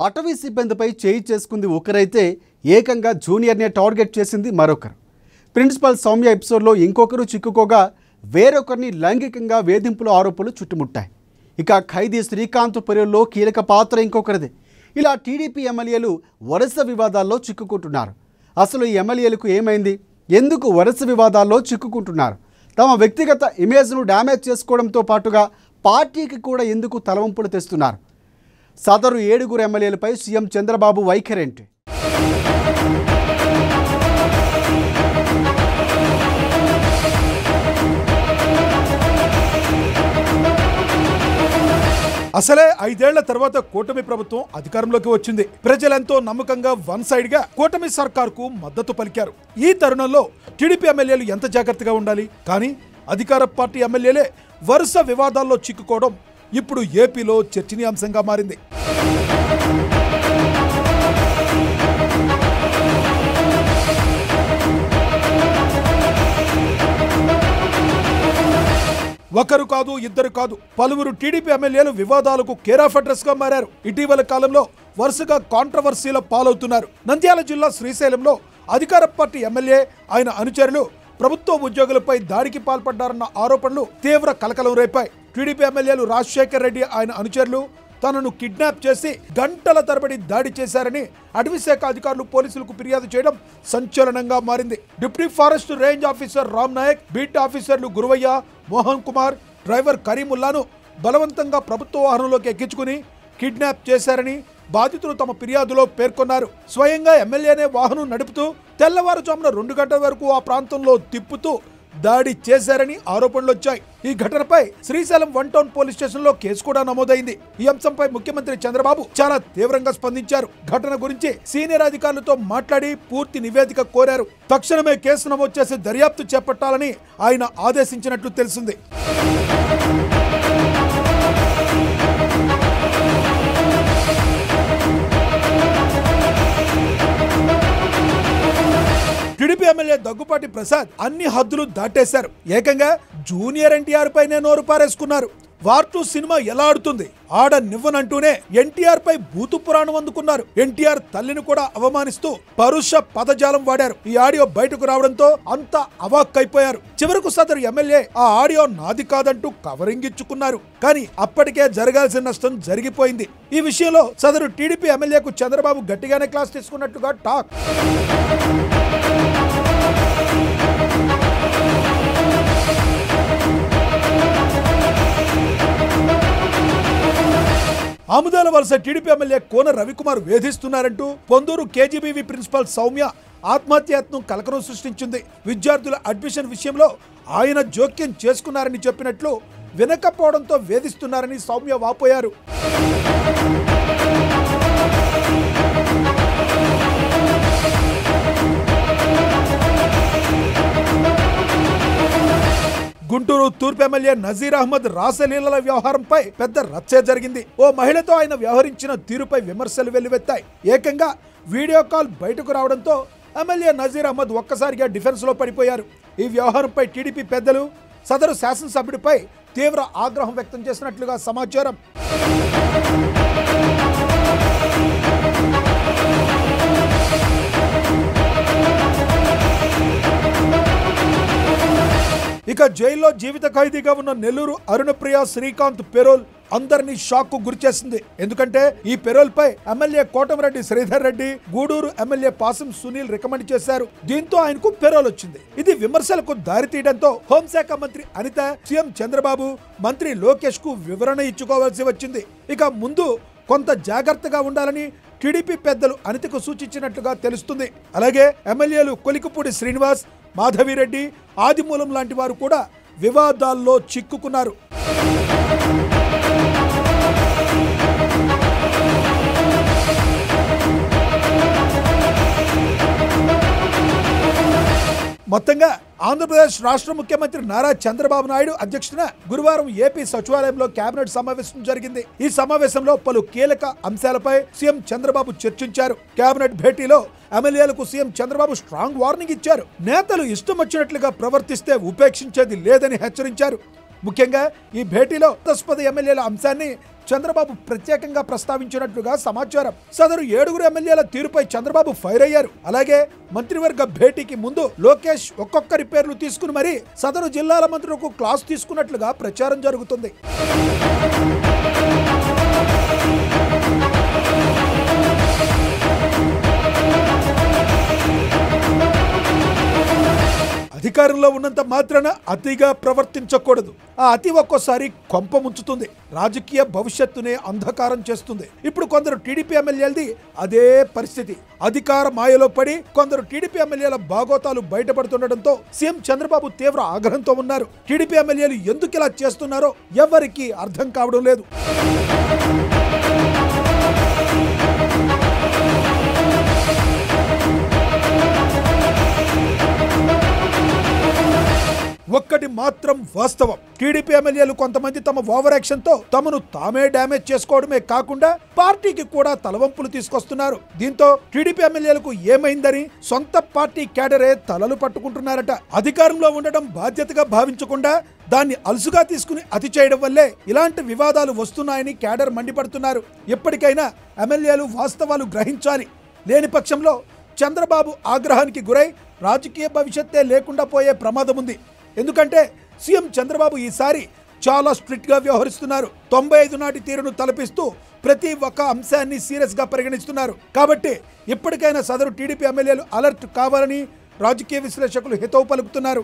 అటవీ సిబ్బందిపై చేయి చేసుకుంది ఒకరైతే ఏకంగా జూనియర్నే టార్గెట్ చేసింది మరొకరు. ప్రిన్సిపల్ సౌమ్య ఎపిసోడ్లో ఇంకొకరు చిక్కుకోగా వేరొకరిని లైంగికంగా వేధింపుల ఆరోపణలు చుట్టుముట్టాయి. ఇక ఖైదీ శ్రీకాంత్ పర్యల్లో కీలక పాత్ర ఇంకొకరిదే. ఇలా టీడీపీ ఎమ్మెల్యేలు వరుస వివాదాల్లో చిక్కుకుంటున్నారు. అసలు ఈ ఎమ్మెల్యేలకు ఏమైంది? ఎందుకు వరుస వివాదాల్లో చిక్కుకుంటున్నారు? తమ వ్యక్తిగత ఇమేజ్ను డ్యామేజ్ చేసుకోవడంతో పాటుగా పార్టీకి కూడా ఎందుకు తలవంపులు తెస్తున్నారు? సదరు 7 ఎమ్మెల్యేలపై సీఎం చంద్రబాబు వైఖరేంటి? అసలే 5 ఏళ్ల తర్వాత కూటమి ప్రభుత్వం అధికారంలోకి వచ్చింది. ప్రజలెంతో నమ్మకంగా వన్ సైడ్ గా కూటమి సర్కార్కు మద్దతు పలికారు. ఈ తరుణంలో టీడీపీ ఎమ్మెల్యేలు ఎంత జాగ్రత్తగా ఉండాలి? కానీ అధికార పార్టీ ఎమ్మెల్యేలే వరుస వివాదాల్లో చిక్కుకోవడం ఇప్పుడు ఏపీలో చర్చనీయాంశంగా మారింది. ఒకరు కాదు, ఇద్దరు కాదు, పలువురు టీడీపీ ఎమ్మెల్యేలు వివాదాలకు కేర్ ఆఫ్ అడ్రస్ గా మారారు. ఇటీవల కాలంలో వరుసగా కాంట్రవర్సీల పాలవుతున్నారు. నంద్యాల జిల్లా శ్రీశైలంలో అధికార పార్టీ ఎమ్మెల్యే, ఆయన అనుచరులు ప్రభుత్వ ఉద్యోగులపై దాడికి పాల్పడ్డారన్న ఆరోపణలు తీవ్ర కలకలం రేపాయి. టీడీపీ ఎమ్మెల్యేలు రాజశేఖర్ రెడ్డి, ఆయన అనుచరులు తనను కిడ్నాప్ చేసి గంటల తరబడి దాడి చేశారని అటవీశాఖ అధికారులు పోలీసులకు ఫిర్యాదు చేయడం సంచలనంగా మారింది. Deputy forest range officer Ram Nayak, beat ఆఫీసర్లు గురువయ్య, మోహన్ కుమార్, డ్రైవర్ కరీముల్లాను బలవంతంగా ప్రభుత్వ వాహనంలోకి ఎక్కించుకుని కిడ్నాప్ చేశారని బాధితులు తమ ఫిర్యాదులో పేర్కొన్నారు. స్వయంగా ఎమ్మెల్యేనే వాహనం నడుపుతూ తెల్లవారుజామున 2 గంటల వరకు ఆ ప్రాంతంలో తిప్పుతూ దాడి చేశారని ఆరోపణలు వచ్చాయి. ఈ ఘటనపై శ్రీశైలం 1 టౌన్ పోలీస్ స్టేషన్ లో కేసు కూడా నమోదైంది. ఈ అంశంపై ముఖ్యమంత్రి చంద్రబాబు చాలా తీవ్రంగా స్పందించారు. ఘటన గురించి సీనియర్ అధికారులతో మాట్లాడి పూర్తి నివేదిక కోరారు. తక్షణమే కేసు నమోదు చేసి దర్యాప్తు చేపట్టాలని ఆయన ఆదేశించినట్లు తెలిసింది. టీడీపీ ఎమ్మెల్యే దగ్గుపాటి ప్రసాద్ అన్ని హద్దులు దాటేశారు. ఏకంగా జూనియర్ ఎన్టీఆర్ పైనే నోరు పారేసుకున్నారు. వార్ 2 సినిమా ఎలా ఆడుతుంది, ఆడనివ్వనంటూనే ఎన్టీఆర్ పై భూతు పురాణం అందుకున్నారు. ఎన్టీఆర్ తల్లిని కూడా అవమానిస్తూ పరుష పదజాలం వాడారు. ఈ ఆడియో బయటకు రావడంతో అంతా అవాక్కైపోయారు. చివరకు సదరు ఎమ్మెల్యే ఆ ఆడియో నాది కాదంటూ కవరింగ్ ఇచ్చుకున్నారు. కానీ అప్పటికే జరగాల్సిన నష్టం జరిగిపోయింది. ఈ విషయంలో సదరు టీడీపీ ఎమ్మెల్యేకు చంద్రబాబు గట్టిగానే క్లాస్ తీసుకున్నట్టుగా టాక్. ఆముదాల వలస టీడీపీ ఎమ్మెల్యే కోన రవికుమార్ వేధిస్తున్నారంటూ పొందూరు కేజీబీవీ ప్రిన్సిపల్ సౌమ్య ఆత్మహత్యాయత్నం కలకలం సృష్టించింది. విద్యార్థుల అడ్మిషన్ విషయంలో ఆయన జోక్యం చేసుకున్నారని చెప్పినట్లు వినకపోవడంతో వేధిస్తున్నారని సౌమ్య వాపోయారు. గుంటూరు తూర్పు ఎమ్మెల్యే నజీర్ అహ్మద్ రాసలీలల వ్యవహారంపై పెద్ద రచ్చే జరిగింది. ఓ మహిళతో ఆయన వ్యవహరించిన తీరుపై విమర్శలు వెల్లువెత్తాయి. ఏకంగా వీడియో కాల్ బయటకు రావడంతో ఎమ్మెల్యే నజీర్ అహ్మద్ ఒక్కసారిగా డిఫెన్స్ లో పడిపోయారు. ఈ వ్యవహారంపై టీడీపీ పెద్దలు సదరు శాసనసభ్యుడిపై తీవ్ర ఆగ్రహం వ్యక్తం చేసినట్లుగా సమాచారం. ఇక జైల్లో జీవిత ఖైదీగా ఉన్న నెల్లూరు అరుణప్రియ శ్రీకాంత్ పెరోల్ అందరినీ షాక్ కు గురిచేసింది. ఎందుకంటే ఈ పెరోల్ పై MLA Kotamreddy Sridhar Reddy, Gudur MLA Pasam Sunil recommend చేశారు. దీంతో ఆయనకు పెరోల్ వచ్చింది. ఇది విమర్శలకు దారితీయడంతో హోంశాఖ మంత్రి అనిత, సీఎం చంద్రబాబు, మంత్రి లోకేష్ కు వివరణ ఇచ్చుకోవాల్సి వచ్చింది. ఇక ముందు కొంత జాగ్రత్తగా ఉండాలని టీడీపీ పెద్దలు అనితకు సూచించినట్లుగా తెలుస్తుంది. అలాగే ఎమ్మెల్యేలు కొలికపూడి శ్రీనివాస్, మాధవిరెడ్డి, ఆదిమూలం లాంటి వారు కూడా వివాదాల్లో చిక్కుకున్నారు. మొత్తంగా ఆంధ్రప్రదేశ్ రాష్ట్ర ముఖ్యమంత్రి నారా చంద్రబాబు నాయుడు అధ్యక్షతన గురువారం ఏపీ సచివాలయంలో కేబినెట్ సమావేశం జరిగింది. ఈ సమావేశంలో పలు కీలక అంశాలపై సీఎం చంద్రబాబు చర్చించారు. కేబినెట్ భేటీలో ఎమ్మెల్యేలకు సీఎం చంద్రబాబు స్ట్రాంగ్ వార్నింగ్ ఇచ్చారు. నేతలు ఇష్టం వచ్చినట్లుగా ప్రవర్తిస్తే ఉపేక్షించేది లేదని హెచ్చరించారు. ముఖ్యంగా ఈ భేటీలో 10 ఎమ్మెల్యేల అంశాన్ని చంద్రబాబు ప్రత్యేకంగా ప్రస్తావించినట్లుగా సమాచారం. సదరు 7 ఎమ్మెల్యేల తీరుపై చంద్రబాబు ఫైర్ అయ్యారు. అలాగే మంత్రివర్గ భేటీకి ముందు లోకేష్ ఒక్కొక్కరి పేర్లు తీసుకుని మరీ సదరు జిల్లాల మంత్రులకు క్లాస్ తీసుకున్నట్లుగా ప్రచారం జరుగుతుంది. అధికారంలో ఉన్నంత మాత్రాన అతిగా ప్రవర్తించకూడదు. ఆ అతి ఒక్కోసారి కొంప ముంచుతుంది, రాజకీయ భవిష్యత్తునే అంధకారం చేస్తుంది. ఇప్పుడు కొందరు టీడీపీ ఎమ్మెల్యేలది అదే పరిస్థితి. అధికార మాయలో పడి కొందరు టీడీపీ ఎమ్మెల్యేల బాగోతాలు బయటపడుతుండటంతో సీఎం చంద్రబాబు తీవ్ర ఆగ్రహంతో ఉన్నారు. టీడీపీ ఎమ్మెల్యేలు ఎందుకు ఇలా చేస్తున్నారో ఎవరికీ అర్థం కావడం లేదు. ఒక్కటి మాత్రం వాస్తవం, టీడీపీ ఎమ్మెల్యేలు కొంతమంది తమ ఓవర్ యాక్షన్ తో తమను తామే డ్యామేజ్ చేసుకోవడమే కాకుండా పార్టీకి కూడా తలవంపులు తీసుకొస్తున్నారు. దీంతో టీడీపీ ఎమ్మెల్యేలకు ఏమైందని సొంత పార్టీ క్యాడరే తలలు పట్టుకుంటున్నారట. అధికారంలో ఉండడం బాధ్యతగా భావించకుండా దాన్ని అలుసుగా తీసుకుని అతి చేయడం వల్లే ఇలాంటి వివాదాలు వస్తున్నాయని క్యాడర్ మండిపడుతున్నారు. ఎప్పటికైనా ఎమ్మెల్యేలు వాస్తవాలు గ్రహించాలి. లేని పక్షంలో చంద్రబాబు ఆగ్రహానికి గురై రాజకీయ భవిష్యత్తే లేకుండా పోయే ప్రమాదం ఉంది. ఎందుకంటే సీఎం చంద్రబాబు ఈసారి చాలా స్ట్రిక్ట్ గా వ్యవహరిస్తున్నారు. 95 నాటి తీరును తలపిస్తూ ప్రతి ఒక్క అంశాన్ని సీరియస్ గా పరిగణిస్తున్నారు. కాబట్టి ఇప్పటికైనా సదరు టీడీపీ ఎమ్మెల్యేలు అలర్ట్ కావాలని రాజకీయ విశ్లేషకులు హితవు పలుకుతున్నారు.